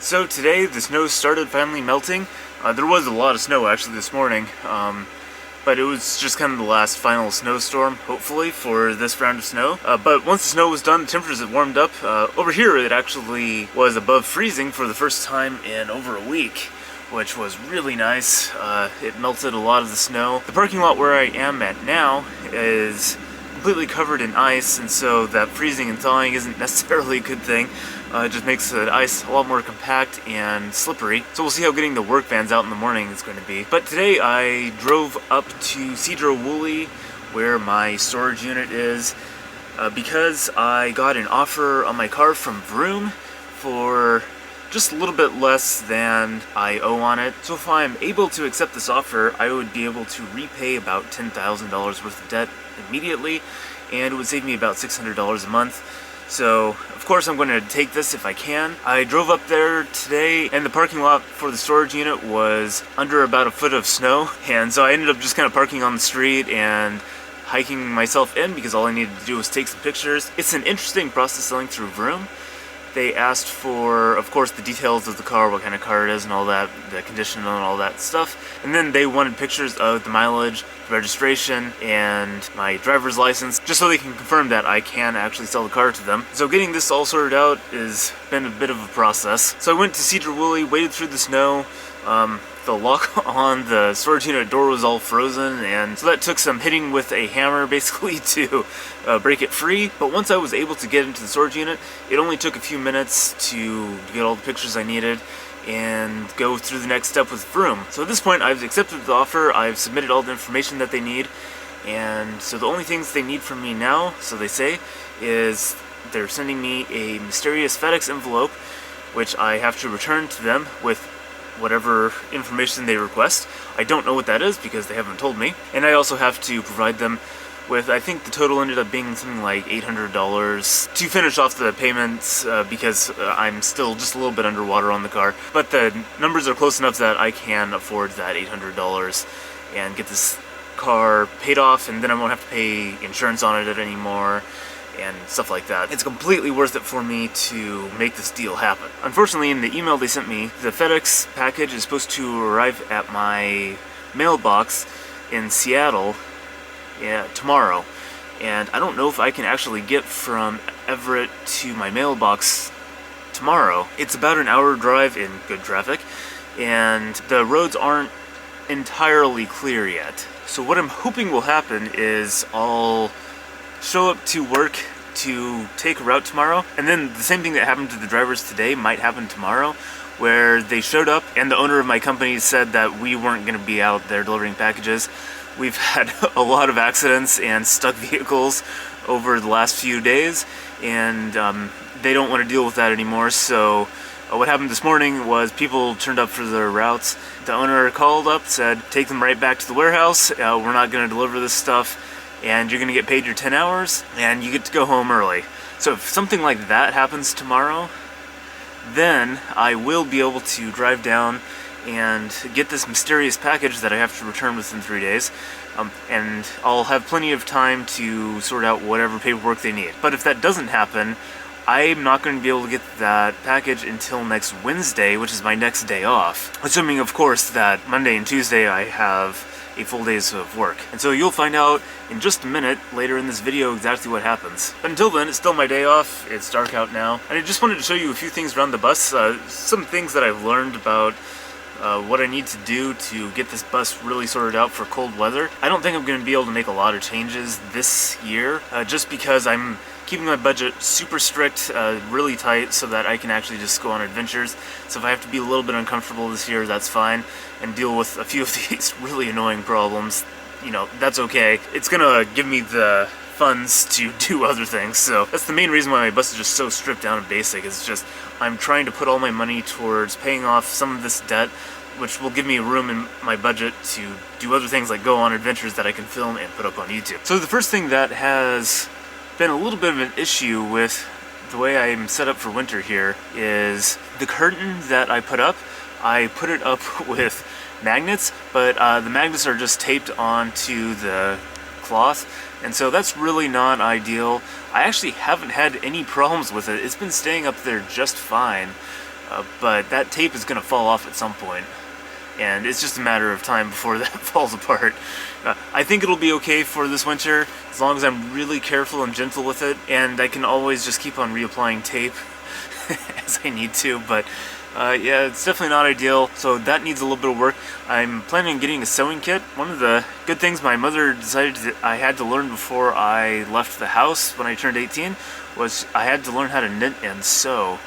So today the snow started finally melting. There was a lot of snow actually this morning, but it was just kind of the last final snowstorm, hopefully, for this round of snow. But once the snow was done, the temperatures had warmed up. Over here it actually was above freezing for the first time in over a week, which was really nice. It melted a lot of the snow. The parking lot where I am at now is completely covered in ice, and so that freezing and thawing isn't necessarily a good thing. It just makes the ice a lot more compact and slippery. So we'll see how getting the work vans out in the morning is going to be. But today I drove up to Sedro-Woolley, where my storage unit is, because I got an offer on my car from Vroom for just a little bit less than I owe on it. So if I'm able to accept this offer, I would be able to repay about $10,000 worth of debt immediately, and it would save me about $600 a month. So, of course, I'm going to take this if I can. I drove up there today, and the parking lot for the storage unit was under about a foot of snow, and so I ended up just kind of parking on the street and hiking myself in because all I needed to do was take some pictures. It's an interesting process selling through Vroom. They asked for, of course, the details of the car, what kind of car it is and all that, the condition and all that stuff. And then they wanted pictures of the mileage, the registration, and my driver's license, just so they can confirm that I can actually sell the car to them. So getting this all sorted out has been a bit of a process. So I went to Sedro-Woolley, waded through the snow. The lock on the storage unit door was all frozen, and so that took some hitting with a hammer basically to break it free. But once I was able to get into the storage unit, it only took a few minutes to get all the pictures I needed and go through the next step with Vroom. So at this point I've accepted the offer, I've submitted all the information that they need, and so the only things they need from me now, so they say, is they're sending me a mysterious FedEx envelope, which I have to return to them with whatever information they request. I don't know what that is because they haven't told me. And I also have to provide them with, I think the total ended up being something like $800 to finish off the payments because I'm still just a little bit underwater on the car. But the numbers are close enough that I can afford that $800 and get this car paid off, and then I won't have to pay insurance on it anymore and stuff like that. It's completely worth it for me to make this deal happen. Unfortunately, in the email they sent me, the FedEx package is supposed to arrive at my mailbox in Seattle tomorrow, and I don't know if I can actually get from Everett to my mailbox tomorrow. It's about an hour drive in good traffic, and the roads aren't entirely clear yet. So what I'm hoping will happen is I'll show up to work to take a route tomorrow, and then the same thing that happened to the drivers today might happen tomorrow, where they showed up and the owner of my company said that we weren't going to be out there delivering packages. We've had a lot of accidents and stuck vehicles over the last few days, and they don't want to deal with that anymore. So what happened this morning was people turned up for their routes. The owner called up, said, take them right back to the warehouse. We're not going to deliver this stuff, and you're going to get paid your 10 hours, and you get to go home early. So if something like that happens tomorrow, then I will be able to drive down and get this mysterious package that I have to return within 3 days, and I'll have plenty of time to sort out whatever paperwork they need. But if that doesn't happen, I'm not going to be able to get that package until next Wednesday, which is my next day off. Assuming, of course, that Monday and Tuesday I have a full days of work. And so you'll find out in just a minute later in this video exactly what happens. But until then, it's still my day off. It's dark out now, and I just wanted to show you a few things around the bus, some things that I've learned about what I need to do to get this bus really sorted out for cold weather. I don't think I'm going to be able to make a lot of changes this year, just because I'm keeping my budget super strict, really tight, so that I can actually just go on adventures. So if I have to be a little bit uncomfortable this year, that's fine, and deal with a few of these really annoying problems, you know, that's okay. It's gonna give me the funds to do other things. So that's the main reason why my bus is just so stripped down and basic. It's just I'm trying to put all my money towards paying off some of this debt, which will give me room in my budget to do other things like go on adventures that I can film and put up on YouTube. So the first thing that has been a little bit of an issue with the way I'm set up for winter here is the curtain that I put up. I put it up with magnets, but the magnets are just taped onto the cloth, and so that's really not ideal. I actually haven't had any problems with it. It's been staying up there just fine. but that tape is going to fall off at some point, and it's just a matter of time before that falls apart. I think it'll be okay for this winter, as long as I'm really careful and gentle with it, and I can always just keep on reapplying tape as I need to, but yeah, it's definitely not ideal, so that needs a little bit of work. I'm planning on getting a sewing kit. One of the good things my mother decided that I had to learn before I left the house when I turned 18 was I had to learn how to knit and sew.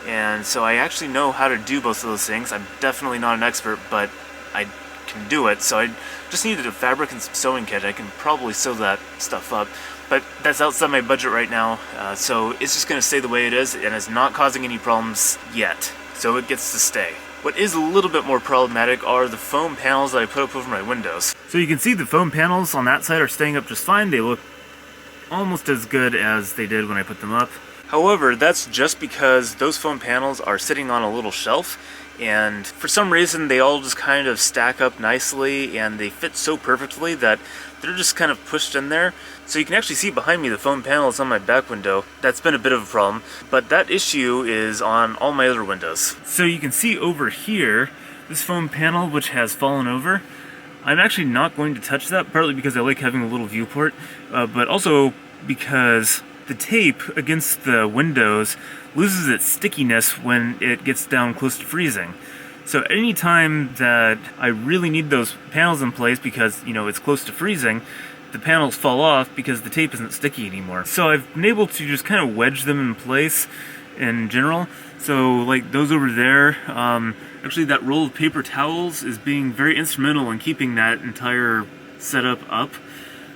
And so I actually know how to do both of those things. I'm definitely not an expert, but I can do it. So I just needed a fabric and some sewing kit. I can probably sew that stuff up. But that's outside my budget right now, so it's just going to stay the way it is, and it's not causing any problems yet. So it gets to stay. What is a little bit more problematic are the foam panels that I put up over my windows. So you can see the foam panels on that side are staying up just fine. They look almost as good as they did when I put them up. However, that's just because those foam panels are sitting on a little shelf, and for some reason they all just kind of stack up nicely and they fit so perfectly that they're just kind of pushed in there. So you can actually see behind me the foam panels on my back window. That's been a bit of a problem, but that issue is on all my other windows. So you can see over here, this foam panel which has fallen over. I'm actually not going to touch that, partly because I like having a little viewport, but also because the tape against the windows loses its stickiness when it gets down close to freezing. So anytime that I really need those panels in place because, you know, it's close to freezing, the panels fall off because the tape isn't sticky anymore. So I've been able to just kind of wedge them in place in general. So like those over there, actually that roll of paper towels is being very instrumental in keeping that entire setup up.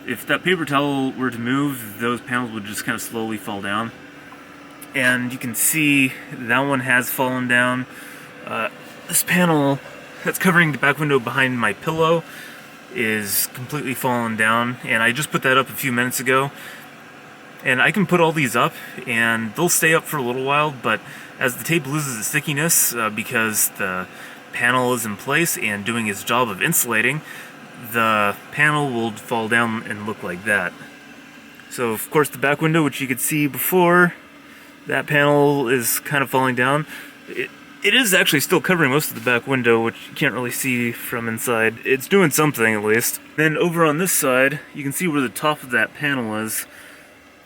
If that paper towel were to move, those panels would just kind of slowly fall down. And you can see that one has fallen down. This panel that's covering the back window behind my pillow is completely fallen down, and I just put that up a few minutes ago. And I can put all these up and they'll stay up for a little while, but as the tape loses its stickiness because the panel is in place and doing its job of insulating, the panel will fall down and look like that. So of course the back window, which you could see before, that panel is kind of falling down. It is actually still covering most of the back window, which you can't really see from inside. It's doing something at least. Then over on this side, you can see where the top of that panel is.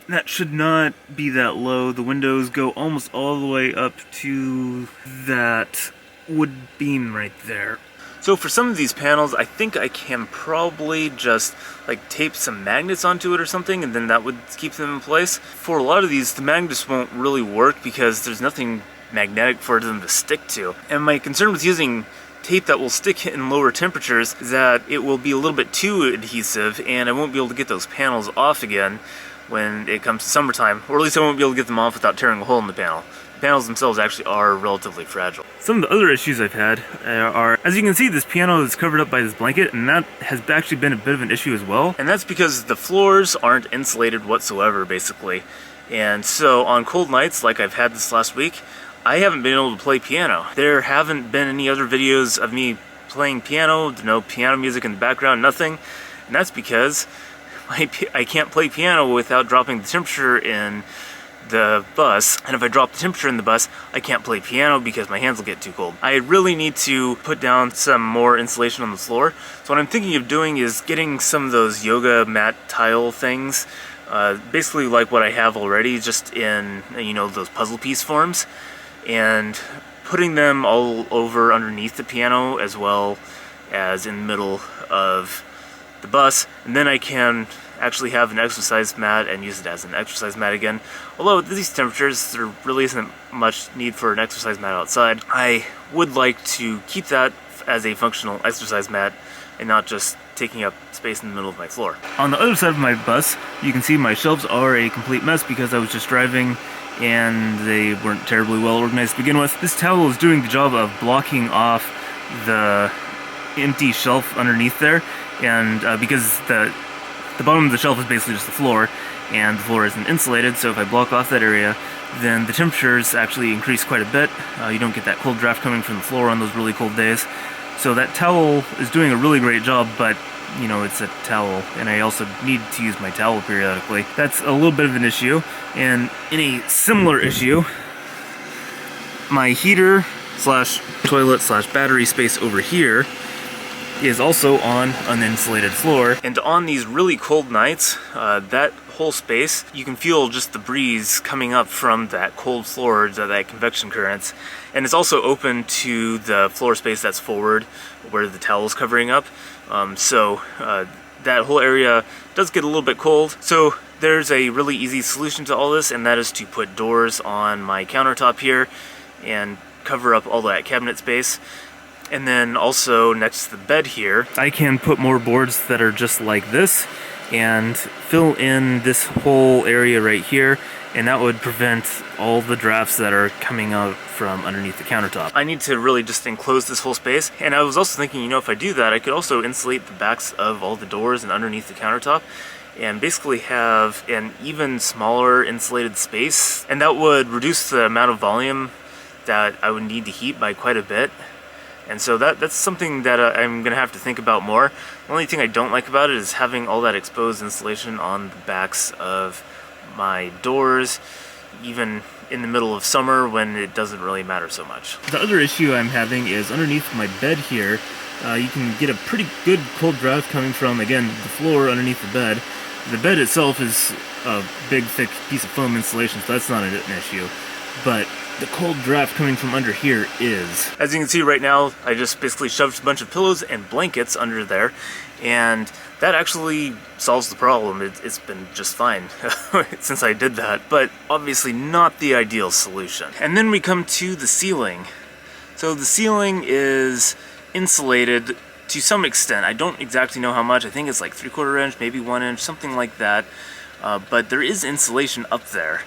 That should not be that low. The windows go almost all the way up to that wood beam right there. So for some of these panels, I think I can probably just like tape some magnets onto it or something, and then that would keep them in place. For a lot of these, the magnets won't really work because there's nothing magnetic for them to stick to. And my concern with using tape that will stick in lower temperatures is that it will be a little bit too adhesive and I won't be able to get those panels off again when it comes to summertime, or at least I won't be able to get them off without tearing a hole in the panel. The panels themselves actually are relatively fragile. Some of the other issues I've had are, as you can see, this piano is covered up by this blanket, and that has actually been a bit of an issue as well. And that's because the floors aren't insulated whatsoever, basically. And so on cold nights, like I've had this last week, I haven't been able to play piano. There haven't been any other videos of me playing piano, no piano music in the background, nothing. And that's because I can't play piano without dropping the temperature in the bus, and if I drop the temperature in the bus, I can't play piano because my hands will get too cold. I really need to put down some more insulation on the floor. So what I'm thinking of doing is getting some of those yoga mat tile things, basically like what I have already, just in, you know, those puzzle piece forms, and putting them all over underneath the piano as well as in the middle of the bus, and then I can actually have an exercise mat and use it as an exercise mat again. Although at these temperatures there really isn't much need for an exercise mat outside, I would like to keep that as a functional exercise mat and not just taking up space in the middle of my floor. On the other side of my bus, you can see my shelves are a complete mess because I was just driving and they weren't terribly well organized to begin with. This towel is doing the job of blocking off the empty shelf underneath there, and because the bottom of the shelf is basically just the floor, and the floor isn't insulated, so if I block off that area, then the temperatures actually increase quite a bit. You don't get that cold draft coming from the floor on those really cold days. So that towel is doing a really great job, but you know, it's a towel, and I also need to use my towel periodically. That's a little bit of an issue, and in a similar issue, my heater slash toilet slash battery space over here is also on an uninsulated floor. And on these really cold nights, that whole space, you can feel just the breeze coming up from that cold floor, that convection currents. And it's also open to the floor space that's forward, where the towel's covering up. So that whole area does get a little bit cold. So there's a really easy solution to all this, and that is to put doors on my countertop here and cover up all that cabinet space. And then also next to the bed here, I can put more boards that are just like this and fill in this whole area right here, and that would prevent all the drafts that are coming out from underneath the countertop. I need to really just enclose this whole space, and I was also thinking, you know, if I do that, I could also insulate the backs of all the doors and underneath the countertop, and basically have an even smaller insulated space, and that would reduce the amount of volume that I would need to heat by quite a bit. And so that's something that I'm going to have to think about more. The only thing I don't like about it is having all that exposed insulation on the backs of my doors, even in the middle of summer when it doesn't really matter so much. The other issue I'm having is underneath my bed here, you can get a pretty good cold draft coming from, again, the floor underneath the bed. The bed itself is a big, thick piece of foam insulation, so that's not an issue. But the cold draft coming from under here is. As you can see right now, I just basically shoved a bunch of pillows and blankets under there, and that actually solves the problem. It's been just fine since I did that, but obviously not the ideal solution. And then we come to the ceiling. So the ceiling is insulated to some extent. I don't exactly know how much. I think it's like 3/4 inch, maybe 1 inch, something like that. But there is insulation up there.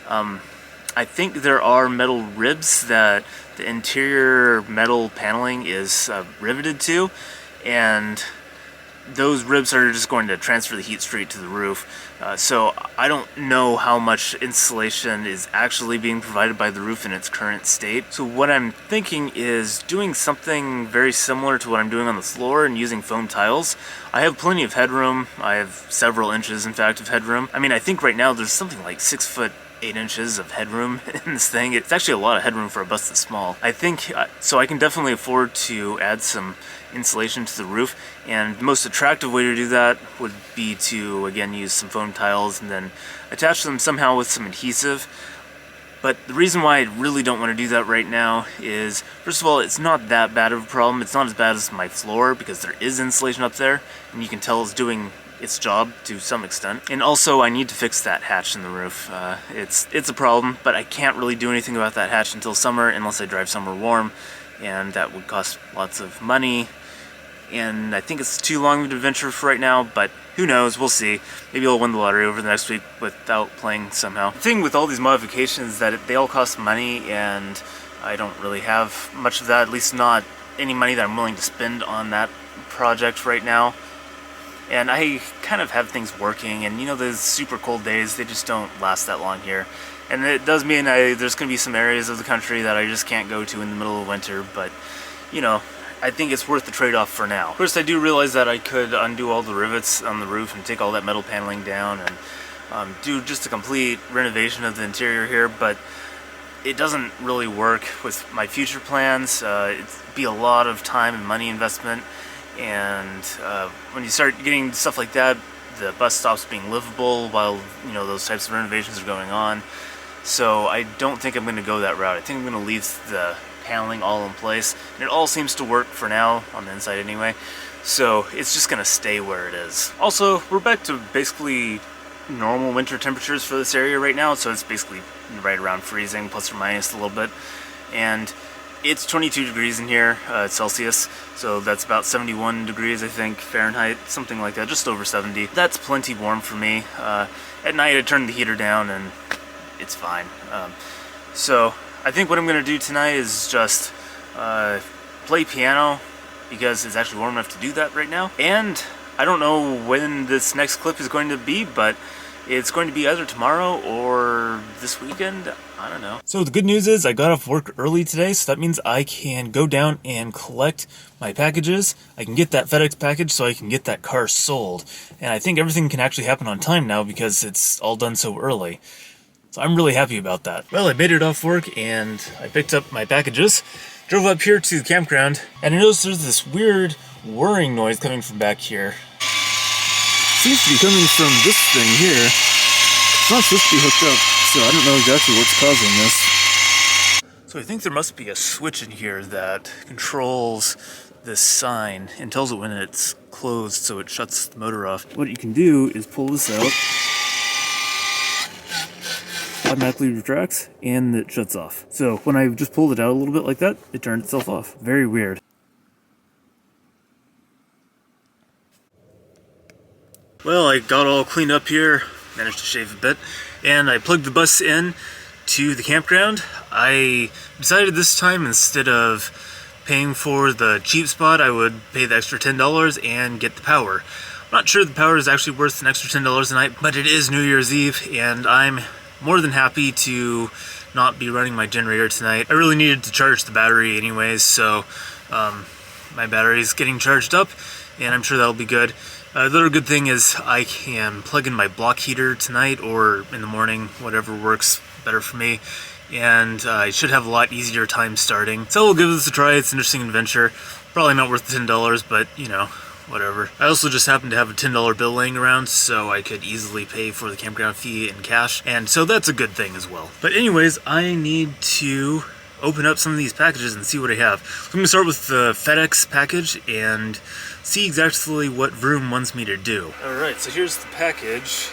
I think there are metal ribs that the interior metal paneling is riveted to, and those ribs are just going to transfer the heat straight to the roof. So I don't know how much insulation is actually being provided by the roof in its current state. So what I'm thinking is doing something very similar to what I'm doing on the floor and using foam tiles. I have plenty of headroom. I have several inches, in fact, of headroom. I mean, I think right now there's something like 6'8" of headroom in this thing. It's actually a lot of headroom for a bus that's small. I think, so I can definitely afford to add some insulation to the roof, and the most attractive way to do that would be to, again, use some foam tiles and then attach them somehow with some adhesive. But the reason why I really don't want to do that right now is, first of all, it's not that bad of a problem. It's not as bad as my floor because there is insulation up there, and you can tell it's doing its job to some extent. And also, I need to fix that hatch in the roof. It's a problem, but I can't really do anything about that hatch until summer unless I drive somewhere warm, and that would cost lots of money. And I think it's too long of an adventure for right now, but who knows, we'll see. Maybe I'll win the lottery over the next week without playing somehow. The thing with all these modifications is that they all cost money, and I don't really have much of that, at least not any money that I'm willing to spend on that project right now. And I kind of have things working, and you know, those super cold days, they just don't last that long here. And it does mean there's going to be some areas of the country that I just can't go to in the middle of winter, but you know, I think it's worth the trade-off for now. Of course, I do realize that I could undo all the rivets on the roof and take all that metal paneling down and do just a complete renovation of the interior here, but it doesn't really work with my future plans. It'd be a lot of time and money investment, and when you start getting stuff like that, the bus stops being livable while, you know, those types of renovations are going on. So I don't think I'm going to go that route. I think I'm going to leave the paneling all in place, and it all seems to work for now on the inside anyway, so it's just going to stay where it is. Also, we're back to basically normal winter temperatures for this area right now, so it's basically right around freezing, plus or minus a little bit, and it's 22 degrees in here, Celsius, so that's about 71 degrees, I think, Fahrenheit, something like that, just over 70. That's plenty warm for me. At night I turn the heater down and it's fine. So I think what I'm going to do tonight is just play piano, because it's actually warm enough to do that right now. And I don't know when this next clip is going to be, but it's going to be either tomorrow or this weekend. I don't know. So the good news is I got off work early today, so that means I can go down and collect my packages. I can get that FedEx package so I can get that car sold. And I think everything can actually happen on time now because it's all done so early. So I'm really happy about that. Well, I made it off work and I picked up my packages, drove up here to the campground, and I noticed there's this weird whirring noise coming from back here. Seems to be coming from this thing here. It's not supposed to be hooked up, so I don't know exactly what's causing this. So I think there must be a switch in here that controls this sign and tells it when it's closed, so it shuts the motor off. What you can do is pull this out, automatically retracts, and it shuts off. So when I just pulled it out a little bit like that, it turned itself off. Very weird. Well, I got all cleaned up here, managed to shave a bit, and I plugged the bus in to the campground. I decided this time, instead of paying for the cheap spot, I would pay the extra $10 and get the power. I'm not sure the power is actually worth an extra $10 a night, but it is New Year's Eve, and I'm more than happy to not be running my generator tonight. I really needed to charge the battery anyways, so my battery is getting charged up, and I'm sure that'll be good. The other good thing is I can plug in my block heater tonight or in the morning, whatever works better for me, and I should have a lot easier time starting. So we'll give this a try. It's an interesting adventure. Probably not worth the $10, but you know, whatever. I also just happened to have a $10 bill laying around, so I could easily pay for the campground fee in cash, and so that's a good thing as well. But anyways, I need to open up some of these packages and see what I have. So I'm going to start with the FedEx package and see exactly what Vroom wants me to do. Alright, so here's the package.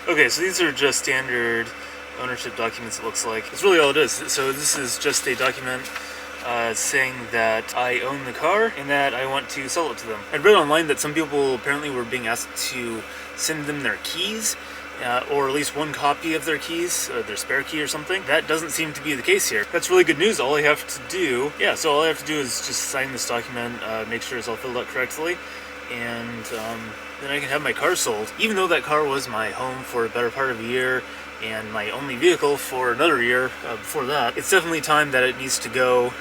Okay, so these are just standard ownership documents, it looks like. That's really all it is. So this is just a document saying that I own the car and that I want to sell it to them. I read online that some people apparently were being asked to send them their keys, or at least one copy of their keys, their spare key or something. That doesn't seem to be the case here. That's really good news. All I have to do, all I have to do is just sign this document, make sure it's all filled out correctly, and then I can have my car sold. Even though that car was my home for a better part of a year, and my only vehicle for another year before that, it's definitely time that it needs to go,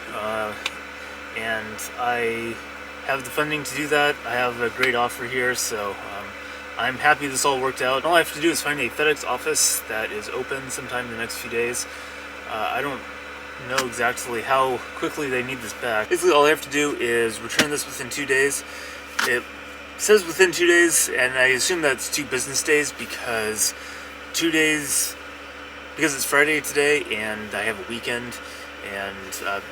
and I have the funding to do that. I have a great offer here, so I'm happy this all worked out. All I have to do is find a FedEx office that is open sometime in the next few days. I don't know exactly how quickly they need this back. Basically, all I have to do is return this within 2 days. It says within 2 days, and I assume that's 2 business days because 2 days, because it's Friday today and I have a weekend and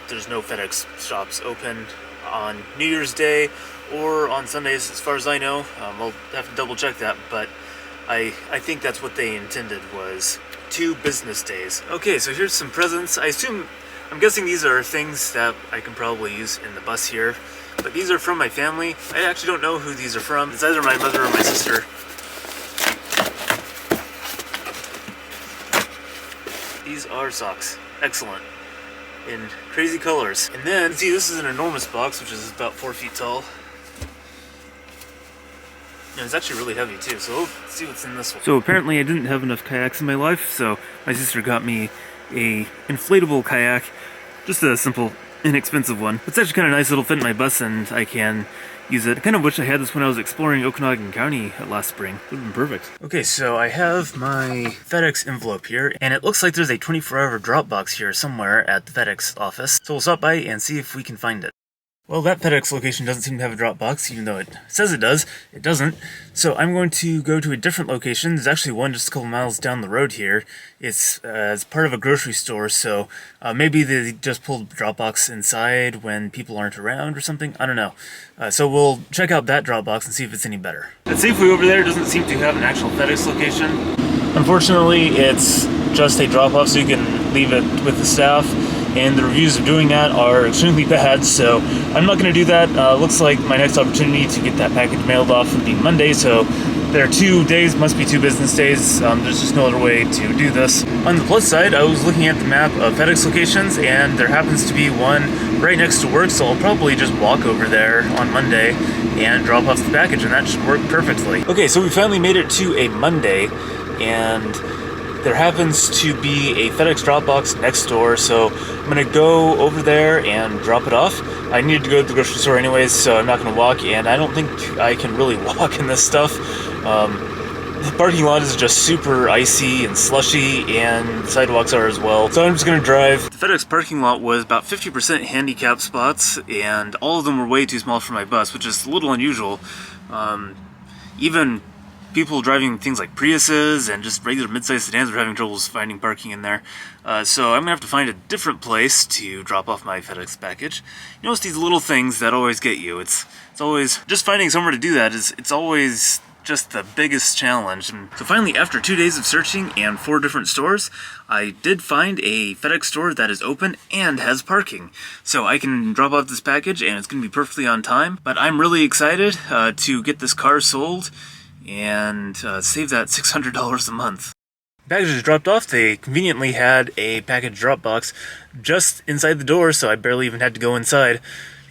there's no FedEx shops open on New Year's Day or on Sundays as far as I know. I'll have to double check that, but I think that's what they intended, was 2 business days. Okay, so here's some presents. I'm guessing these are things that I can probably use in the bus here, but these are from my family. I actually don't know who these are from. It's either my mother or my sister. These are socks. Excellent. In crazy colors. And then, see, this is an enormous box, which is about 4 feet tall. And it's actually really heavy too, so let's see what's in this one. So apparently I didn't have enough kayaks in my life, so my sister got me a inflatable kayak. Just a simple, inexpensive one. It's actually kind of nice. It'll fit in my bus and I can use it. I kind of wish I had this when I was exploring Okanagan County last spring. It would have been perfect. Okay, so I have my FedEx envelope here, and it looks like there's a 24-hour drop box here somewhere at the FedEx office. So we'll stop by and see if we can find it. Well, that FedEx location doesn't seem to have a drop box, even though it says it does. It doesn't. So I'm going to go to a different location. There's actually one just a couple miles down the road here. It's part of a grocery store, so maybe they just pulled the drop box inside when people aren't around or something. I don't know. So we'll check out that drop box and see if it's any better. That Safeway over there doesn't seem to have an actual FedEx location. Unfortunately, it's just a drop-off, so you can leave it with the staff. And the reviews of doing that are extremely bad, so I'm not going to do that. Looks like my next opportunity to get that package mailed off would be Monday, so there are 2 days, must be 2 business days. There's just no other way to do this. On the plus side, I was looking at the map of FedEx locations, and there happens to be one right next to work, so I'll probably just walk over there on Monday and drop off the package, and that should work perfectly. Okay, so we finally made it to a Monday, and there happens to be a FedEx Drop Box next door, so I'm going to go over there and drop it off. I needed to go to the grocery store anyways, so I'm not going to walk, and I don't think I can really walk in this stuff. The parking lot is just super icy and slushy, and the sidewalks are as well. So I'm just gonna drive. The FedEx parking lot was about 50% handicap spots, and all of them were way too small for my bus, which is a little unusual. Even people driving things like Priuses and just regular mid-sized sedans are having troubles finding parking in there. So I'm gonna have to find a different place to drop off my FedEx package. You know, it's these little things that always get you. It's always just finding somewhere to do that. It's always just the biggest challenge. And so finally, after 2 days of searching and 4 different stores, I did find a FedEx store that is open and has parking. So I can drop off this package and it's gonna be perfectly on time. But I'm really excited to get this car sold and save that $600 a month. Package is dropped off. They conveniently had a package drop box just inside the door, so I barely even had to go inside,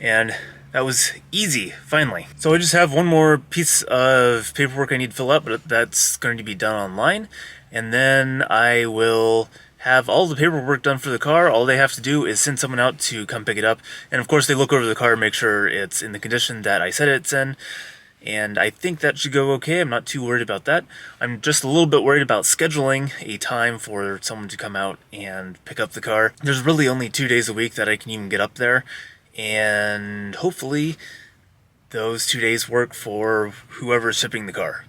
and that was easy, finally. So I just have one more piece of paperwork I need to fill out, but that's going to be done online, and then I will have all the paperwork done for the car. All they have to do is send someone out to come pick it up, and of course they look over the car and make sure it's in the condition that I said it's in. And I think that should go okay. I'm not too worried about that. I'm just a little bit worried about scheduling a time for someone to come out and pick up the car. There's really only 2 days a week that I can even get up there, and hopefully those 2 days work for whoever's shipping the car.